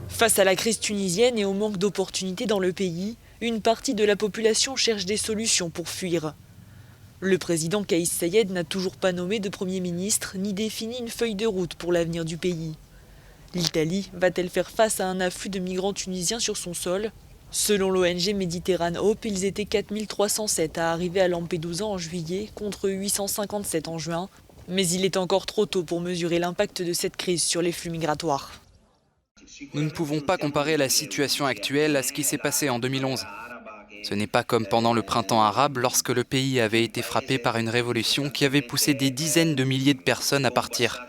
Face à la crise tunisienne et au manque d'opportunités dans le pays, une partie de la population cherche des solutions pour fuir. Le président Kais Saied n'a toujours pas nommé de Premier ministre ni défini une feuille de route pour l'avenir du pays. L'Italie va-t-elle faire face à un afflux de migrants tunisiens sur son sol ? Selon l'ONG Méditerrane Hope, ils étaient 4307 à arriver à Lampedusa en juillet contre 857 en juin. Mais il est encore trop tôt pour mesurer l'impact de cette crise sur les flux migratoires. Nous ne pouvons pas comparer la situation actuelle à ce qui s'est passé en 2011. Ce n'est pas comme pendant le printemps arabe lorsque le pays avait été frappé par une révolution qui avait poussé des dizaines de milliers de personnes à partir.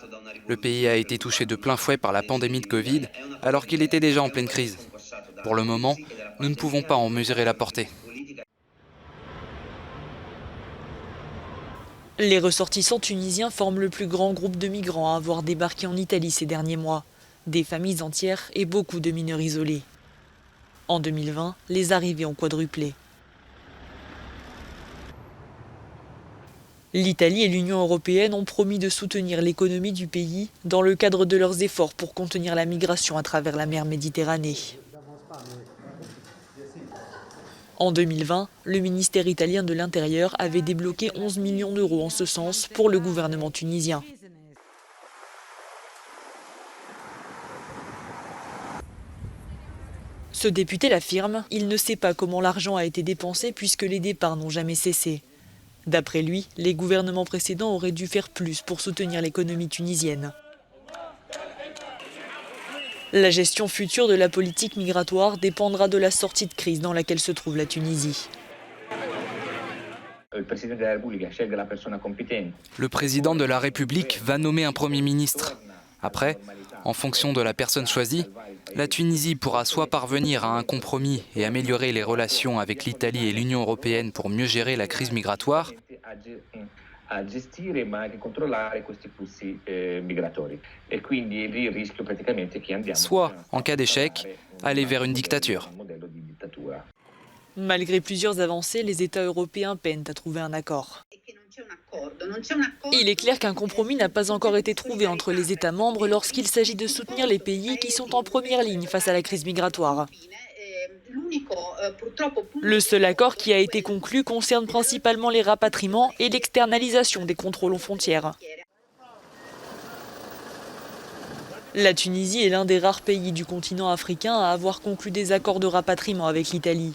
Le pays a été touché de plein fouet par la pandémie de Covid alors qu'il était déjà en pleine crise. Pour le moment, nous ne pouvons pas en mesurer la portée. Les ressortissants tunisiens forment le plus grand groupe de migrants à avoir débarqué en Italie ces derniers mois. Des familles entières et beaucoup de mineurs isolés. En 2020, les arrivées ont quadruplé. L'Italie et l'Union européenne ont promis de soutenir l'économie du pays dans le cadre de leurs efforts pour contenir la migration à travers la mer Méditerranée. En 2020, le ministère italien de l'Intérieur avait débloqué 11 millions d'euros en ce sens pour le gouvernement tunisien. Ce député l'affirme, il ne sait pas comment l'argent a été dépensé puisque les départs n'ont jamais cessé. D'après lui, les gouvernements précédents auraient dû faire plus pour soutenir l'économie tunisienne. La gestion future de la politique migratoire dépendra de la sortie de crise dans laquelle se trouve la Tunisie. Le président de la République va nommer un Premier ministre. Après, en fonction de la personne choisie, la Tunisie pourra soit parvenir à un compromis et améliorer les relations avec l'Italie et l'Union européenne pour mieux gérer la crise migratoire, soit, en cas d'échec, aller vers une dictature. Malgré plusieurs avancées, les États européens peinent à trouver un accord. Il est clair qu'un compromis n'a pas encore été trouvé entre les États membres lorsqu'il s'agit de soutenir les pays qui sont en première ligne face à la crise migratoire. Le seul accord qui a été conclu concerne principalement les rapatriements et l'externalisation des contrôles aux frontières. La Tunisie est l'un des rares pays du continent africain à avoir conclu des accords de rapatriement avec l'Italie.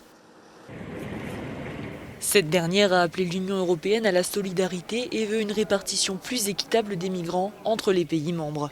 Cette dernière a appelé l'Union européenne à la solidarité et veut une répartition plus équitable des migrants entre les pays membres.